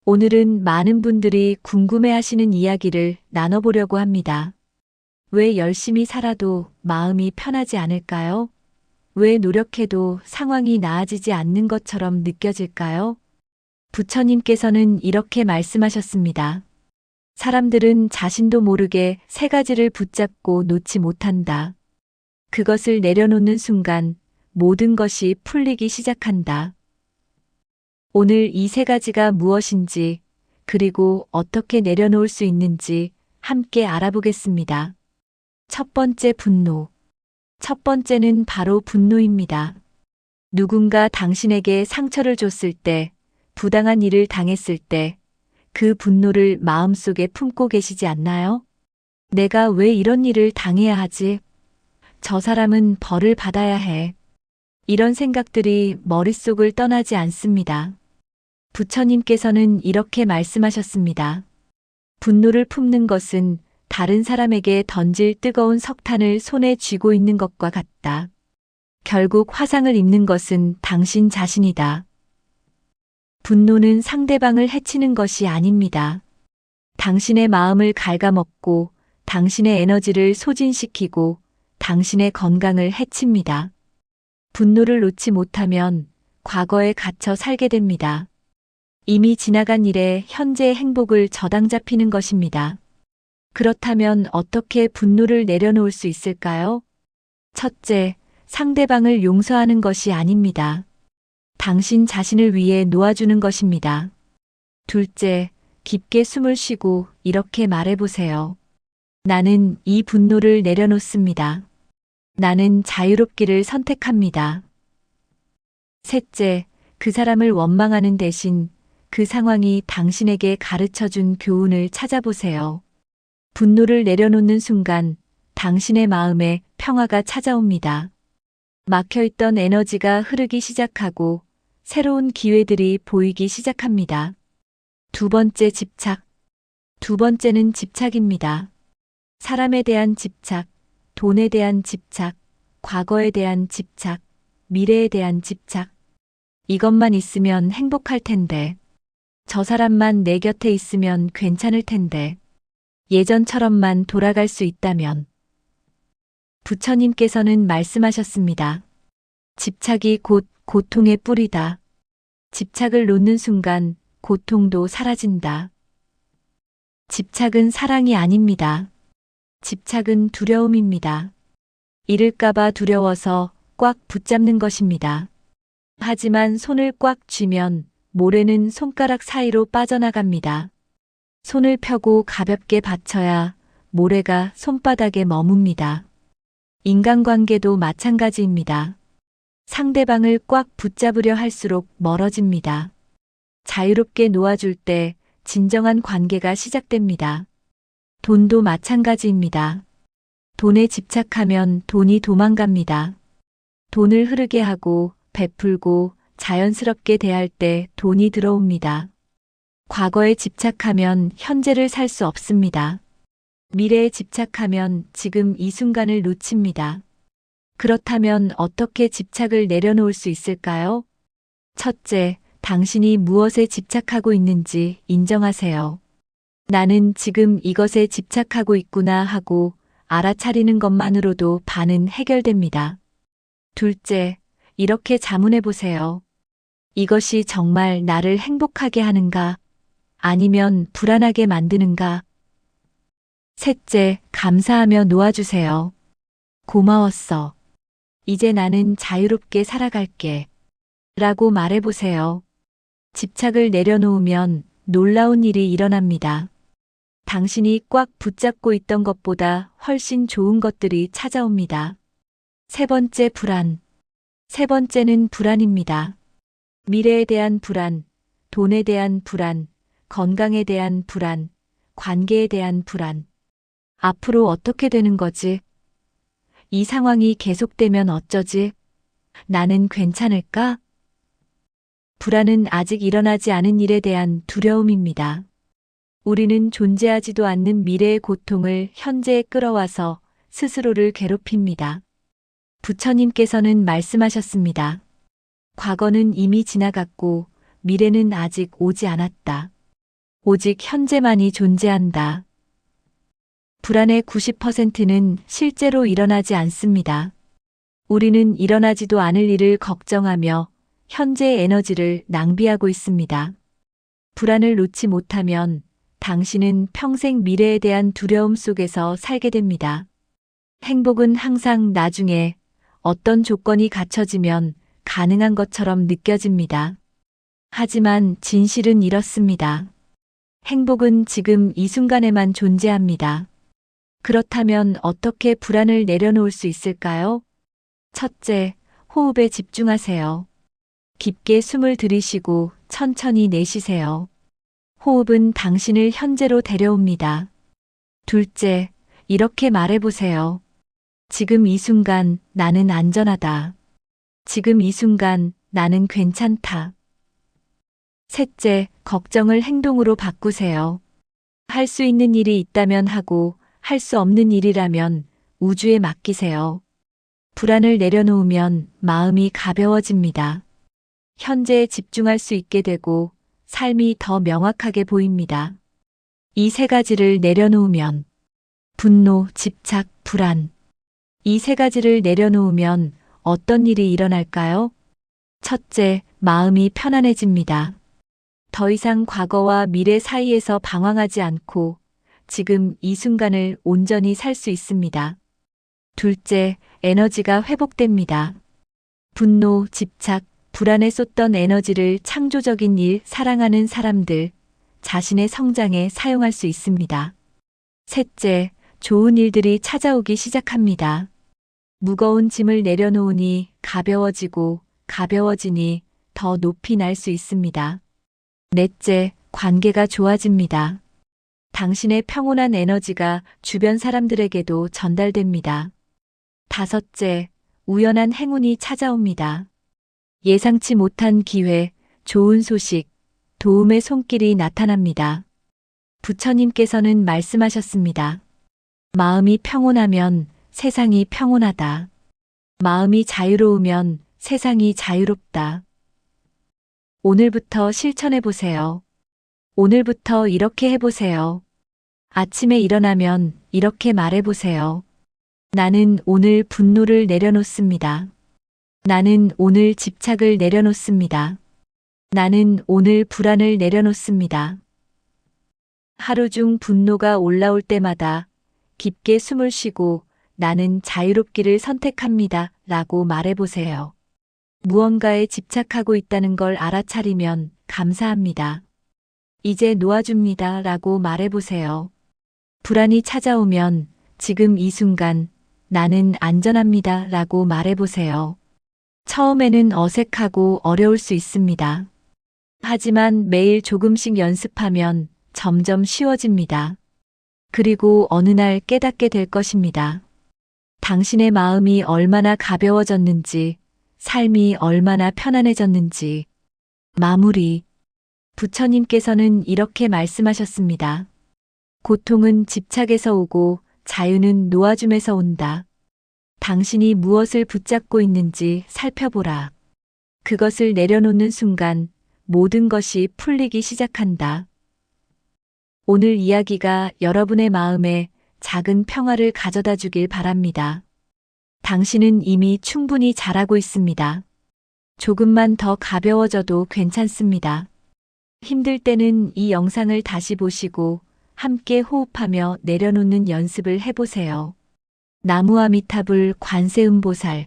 오늘은 많은 분들이 궁금해하시는 이야기를 나눠보려고 합니다. 왜 열심히 살아도 마음이 편하지 않을까요? 왜 노력해도 상황이 나아지지 않는 것처럼 느껴질까요? 부처님께서는 이렇게 말씀하셨습니다. 사람들은 자신도 모르게 세 가지를 붙잡고 놓지 못한다. 그것을 내려놓는 순간 모든 것이 풀리기 시작한다. 오늘 이 세 가지가 무엇인지, 그리고 어떻게 내려놓을 수 있는지 함께 알아보겠습니다. 첫 번째, 분노. 첫 번째는 바로 분노입니다. 누군가 당신에게 상처를 줬을 때, 부당한 일을 당했을 때, 그 분노를 마음속에 품고 계시지 않나요? 내가 왜 이런 일을 당해야 하지? 저 사람은 벌을 받아야 해. 이런 생각들이 머릿속을 떠나지 않습니다. 부처님께서는 이렇게 말씀하셨습니다. 분노를 품는 것은 다른 사람에게 던질 뜨거운 석탄을 손에 쥐고 있는 것과 같다. 결국 화상을 입는 것은 당신 자신이다. 분노는 상대방을 해치는 것이 아닙니다. 당신의 마음을 갉아먹고 당신의 에너지를 소진시키고 당신의 건강을 해칩니다. 분노를 놓지 못하면 과거에 갇혀 살게 됩니다. 이미 지나간 일에 현재의 행복을 저당 잡히는 것입니다. 그렇다면 어떻게 분노를 내려놓을 수 있을까요? 첫째, 상대방을 용서하는 것이 아닙니다. 당신 자신을 위해 놓아주는 것입니다. 둘째, 깊게 숨을 쉬고 이렇게 말해보세요. 나는 이 분노를 내려놓습니다. 나는 자유롭기를 선택합니다. 셋째, 그 사람을 원망하는 대신 그 상황이 당신에게 가르쳐준 교훈을 찾아보세요. 분노를 내려놓는 순간 당신의 마음에 평화가 찾아옵니다. 막혀있던 에너지가 흐르기 시작하고 새로운 기회들이 보이기 시작합니다. 두 번째, 집착. 두 번째는 집착입니다. 사람에 대한 집착, 돈에 대한 집착, 과거에 대한 집착, 미래에 대한 집착. 이것만 있으면 행복할 텐데. 저 사람만 내 곁에 있으면 괜찮을 텐데. 예전처럼만 돌아갈 수 있다면. 부처님께서는 말씀하셨습니다. 집착이 곧 고통의 뿌리다. 집착을 놓는 순간 고통도 사라진다. 집착은 사랑이 아닙니다. 집착은 두려움입니다. 잃을까봐 두려워서 꽉 붙잡는 것입니다. 하지만 손을 꽉 쥐면 모래는 손가락 사이로 빠져나갑니다. 손을 펴고 가볍게 받쳐야 모래가 손바닥에 머뭅니다. 인간관계도 마찬가지입니다. 상대방을 꽉 붙잡으려 할수록 멀어집니다. 자유롭게 놓아줄 때 진정한 관계가 시작됩니다. 돈도 마찬가지입니다. 돈에 집착하면 돈이 도망갑니다. 돈을 흐르게 하고 베풀고 자연스럽게 대할 때 돈이 들어옵니다. 과거에 집착하면 현재를 살 수 없습니다. 미래에 집착하면 지금 이 순간을 놓칩니다. 그렇다면 어떻게 집착을 내려놓을 수 있을까요? 첫째, 당신이 무엇에 집착하고 있는지 인정하세요. 나는 지금 이것에 집착하고 있구나 하고 알아차리는 것만으로도 반은 해결됩니다. 둘째, 이렇게 자문해 보세요. 이것이 정말 나를 행복하게 하는가? 아니면 불안하게 만드는가? 셋째, 감사하며 놓아주세요. 고마웠어. 이제 나는 자유롭게 살아갈게. 라고 말해보세요. 집착을 내려놓으면 놀라운 일이 일어납니다. 당신이 꽉 붙잡고 있던 것보다 훨씬 좋은 것들이 찾아옵니다. 세 번째, 불안. 세 번째는 불안입니다. 미래에 대한 불안, 돈에 대한 불안, 건강에 대한 불안, 관계에 대한 불안. 앞으로 어떻게 되는 거지? 이 상황이 계속되면 어쩌지? 나는 괜찮을까? 불안은 아직 일어나지 않은 일에 대한 두려움입니다. 우리는 존재하지도 않는 미래의 고통을 현재에 끌어와서 스스로를 괴롭힙니다. 부처님께서는 말씀하셨습니다. 과거는 이미 지나갔고 미래는 아직 오지 않았다. 오직 현재만이 존재한다. 불안의 90%는 실제로 일어나지 않습니다. 우리는 일어나지도 않을 일을 걱정하며 현재의 에너지를 낭비하고 있습니다. 불안을 놓지 못하면 당신은 평생 미래에 대한 두려움 속에서 살게 됩니다. 행복은 항상 나중에 어떤 조건이 갖춰지면 가능한 것처럼 느껴집니다. 하지만 진실은 이렇습니다. 행복은 지금 이 순간에만 존재합니다. 그렇다면 어떻게 불안을 내려놓을 수 있을까요? 첫째, 호흡에 집중하세요. 깊게 숨을 들이쉬고 천천히 내쉬세요. 호흡은 당신을 현재로 데려옵니다. 둘째, 이렇게 말해보세요. 지금 이 순간 나는 안전하다. 지금 이 순간 나는 괜찮다. 셋째, 걱정을 행동으로 바꾸세요. 할 수 있는 일이 있다면 하고 할 수 없는 일이라면 우주에 맡기세요. 불안을 내려놓으면 마음이 가벼워집니다. 현재에 집중할 수 있게 되고 삶이 더 명확하게 보입니다. 이 세 가지를 내려놓으면 분노, 집착, 불안. 이 세 가지를 내려놓으면 어떤 일이 일어날까요? 첫째, 마음이 편안해집니다. 더 이상 과거와 미래 사이에서 방황하지 않고 지금 이 순간을 온전히 살 수 있습니다. 둘째, 에너지가 회복됩니다. 분노, 집착, 불안에 쏟던 에너지를 창조적인 일, 사랑하는 사람들, 자신의 성장에 사용할 수 있습니다. 셋째, 좋은 일들이 찾아오기 시작합니다. 무거운 짐을 내려놓으니 가벼워지고 가벼워지니 더 높이 날 수 있습니다. 넷째, 관계가 좋아집니다. 당신의 평온한 에너지가 주변 사람들에게도 전달됩니다. 다섯째, 우연한 행운이 찾아옵니다. 예상치 못한 기회, 좋은 소식, 도움의 손길이 나타납니다. 부처님께서는 말씀하셨습니다. 마음이 평온하면 세상이 평온하다. 마음이 자유로우면 세상이 자유롭다. 오늘부터 실천해 보세요. 오늘부터 이렇게 해보세요. 아침에 일어나면 이렇게 말해보세요. 나는 오늘 분노를 내려놓습니다. 나는 오늘 집착을 내려놓습니다. 나는 오늘 불안을 내려놓습니다. 하루 중 분노가 올라올 때마다 깊게 숨을 쉬고 나는 자유롭기를 선택합니다. 라고 말해보세요. 무언가에 집착하고 있다는 걸 알아차리면 감사합니다. 이제 놓아줍니다. 라고 말해보세요. 불안이 찾아오면 지금 이 순간 나는 안전합니다. 라고 말해보세요. 처음에는 어색하고 어려울 수 있습니다. 하지만 매일 조금씩 연습하면 점점 쉬워집니다. 그리고 어느 날 깨닫게 될 것입니다. 당신의 마음이 얼마나 가벼워졌는지, 삶이 얼마나 편안해졌는지. 마무리. 부처님께서는 이렇게 말씀하셨습니다. 고통은 집착에서 오고 자유는 놓아줌에서 온다. 당신이 무엇을 붙잡고 있는지 살펴보라. 그것을 내려놓는 순간 모든 것이 풀리기 시작한다. 오늘 이야기가 여러분의 마음에 작은 평화를 가져다 주길 바랍니다. 당신은 이미 충분히 잘하고 있습니다. 조금만 더 가벼워져도 괜찮습니다. 힘들 때는 이 영상을 다시 보시고 함께 호흡하며 내려놓는 연습을 해보세요. 나무아미타불 관세음보살